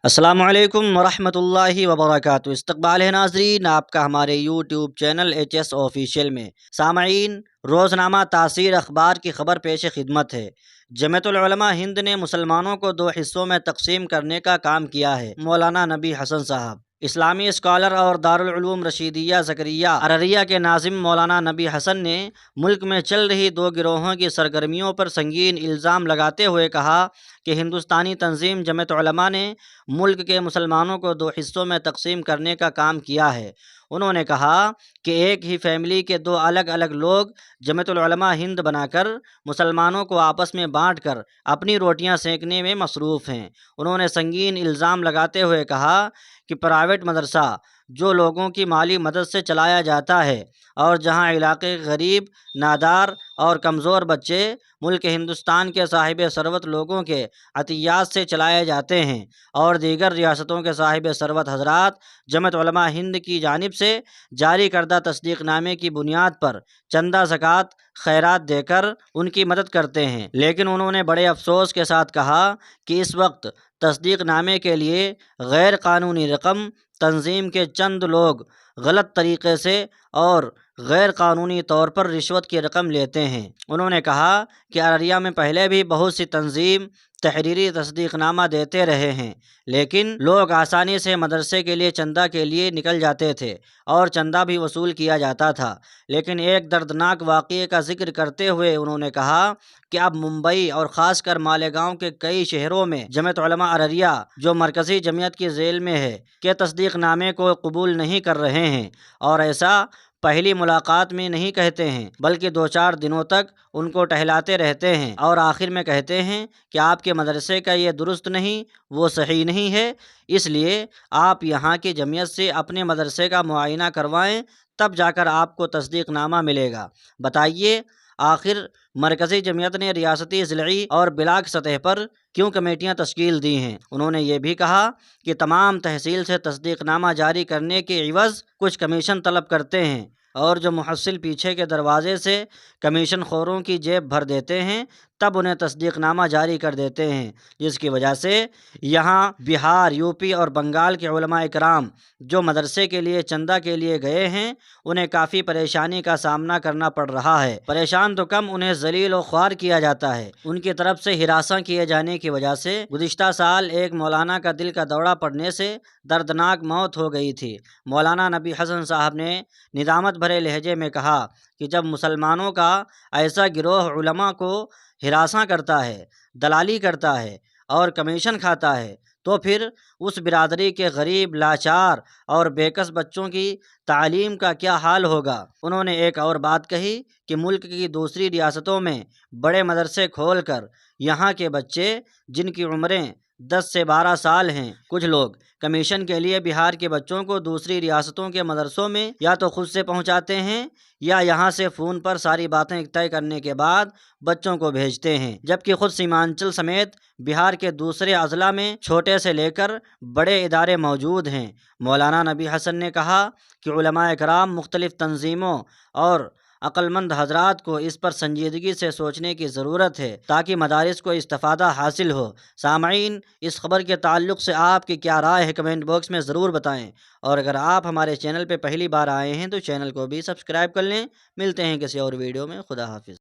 السلام علیکم ورحمۃ اللہ وبرکاتہ۔ استقبال ہے ناظرین آپ کا ہمارے YouTube channel H S official میں۔ سامعین، روزنامہ تاثیر اخبار کی خبر پیش خدمت ہے۔ جمعیت العلماء ہند نے مسلمانوں کو دو حصوں میں تقسیم کرنے کا کام کیا ہے۔ مولانا نبی حسن صاحب، اسلامی اسکالر اور دارالعلوم رشیدیہ زکریہ ارریہ کے ناظم مولانا نبی حسن نے ملک میں چل رہی دو گروہوں کی سرگرمیوں پر سنگین الزام لگاتے ہوئے کہا کہ ہندوستانی تنظیم جمعیت علماء نے ملک کے مسلمانوں کو دو حصوں میں تقسیم کرنے کا کام کیا ہے۔ انہوں نے کہا کہ ایک ہی فیملی کے دو الگ الگ لوگ جمعیت العلماء ہند بنا کر مسلمانوں کو آپس میں بانٹ کر اپنی روٹیاں سینکنے میں مصروف ہیں۔ انہوں نے سنگین الزام لگاتے ہوئے کہا کہ پرائیویٹ مدرسہ جو لوگوں کی مالی مدد سے چلایا جاتا ہے اور جہاں علاقے کے غریب، نادار اور کمزور بچے ملک ہندوستان کے صاحب ثروت لوگوں کے عطیات سے چلائے جاتے ہیں، اور دیگر ریاستوں کے صاحب ثروت حضرات جمعیت علماء ہند کی جانب سے جاری کردہ تصدیق نامے کی بنیاد پر چندہ زکوٰۃ خیرات دے کر ان کی مدد کرتے ہیں۔ لیکن انہوں نے بڑے افسوس کے ساتھ کہا کہ اس وقت تصدیق نامے کے لیے غیر قانونی رقم تنظیم کے چند لوگ غلط طریقے سے اور غیر قانونی طور پر رشوت کی رقم لیتے ہیں۔ انہوں نے کہا کہ ارریہ میں پہلے بھی بہت سی تنظیم تحریری تصدیق نامہ دیتے رہے ہیں، لیکن لوگ آسانی سے مدرسے کے لیے چندہ کے لیے نکل جاتے تھے اور چندہ بھی وصول کیا جاتا تھا۔ لیکن ایک دردناک واقعے کا ذکر کرتے ہوئے انہوں نے کہا کہ اب ممبئی اور خاص کر مالیگاؤں کے کئی شہروں میں جمعیت علماء ارریہ جو مرکزی جمعیت کی ذیل میں ہے کہ تصدیق نامے کو قبول نہیں کر رہے ہیں، اور ایسا پہلی ملاقات میں نہیں کہتے ہیں بلکہ دو چار دنوں تک ان کو ٹہلاتے رہتے ہیں اور آخر میں کہتے ہیں کہ آپ کے مدرسے کا یہ درست نہیں، وہ صحیح نہیں ہے، اس لیے آپ یہاں کی جمعیت سے اپنے مدرسے کا معائنہ کروائیں، تب جا کر آپ کو تصدیق نامہ ملے گا۔ بتائیے آخر مرکزی جمعیت نے ریاستی، ضلعی اور بلاک سطح پر کیوں کمیٹیاں تشکیل دی ہیں؟ انہوں نے یہ بھی کہا کہ تمام تحصیل سے تصدیق نامہ جاری کرنے کے عوض کچھ کمیشن طلب کرتے ہیں، اور جو محصل پیچھے کے دروازے سے کمیشن خوروں کی جیب بھر دیتے ہیں تب انہیں تصدیق نامہ جاری کر دیتے ہیں، جس کی وجہ سے یہاں بہار، یو پی اور بنگال کے علماء اکرام جو مدرسے کے لیے چندہ کے لیے گئے ہیں انہیں کافی پریشانی کا سامنا کرنا پڑ رہا ہے۔ پریشان تو کم، انہیں ذلیل و خوار کیا جاتا ہے۔ ان کی طرف سے ہراساں کیے جانے کی وجہ سے گزشتہ سال ایک مولانا کا دل کا دورہ پڑنے سے دردناک موت ہو گئی تھی۔ مولانا نبی حسن صاحب نے ندامت بھرے لہجے میں کہا کہ جب مسلمانوں کا ایسا گروہ علماء کو ہراساں کرتا ہے، دلالی کرتا ہے اور کمیشن کھاتا ہے تو پھر اس برادری کے غریب، لاچار اور بےکس بچوں کی تعلیم کا کیا حال ہوگا؟ انہوں نے ایک اور بات کہی کہ ملک کی دوسری ریاستوں میں بڑے مدرسے کھول کر یہاں کے بچے جن کی عمریں 10 سے 12 سال ہیں، کچھ لوگ کمیشن کے لیے بہار کے بچوں کو دوسری ریاستوں کے مدرسوں میں یا تو خود سے پہنچاتے ہیں یا یہاں سے فون پر ساری باتیں طے کرنے کے بعد بچوں کو بھیجتے ہیں، جبکہ خود سیمانچل سمیت بہار کے دوسرے اضلاع میں چھوٹے سے لے کر بڑے ادارے موجود ہیں۔ مولانا نبی حسن نے کہا کہ علماء کرام، مختلف تنظیموں اور عقل مند حضرات کو اس پر سنجیدگی سے سوچنے کی ضرورت ہے تاکہ مدارس کو استفادہ حاصل ہو۔ سامعین، اس خبر کے تعلق سے آپ کی کیا رائے ہے کمنٹ باکس میں ضرور بتائیں، اور اگر آپ ہمارے چینل پہ پہلی بار آئے ہیں تو چینل کو بھی سبسکرائب کر لیں۔ ملتے ہیں کسی اور ویڈیو میں۔ خدا حافظ۔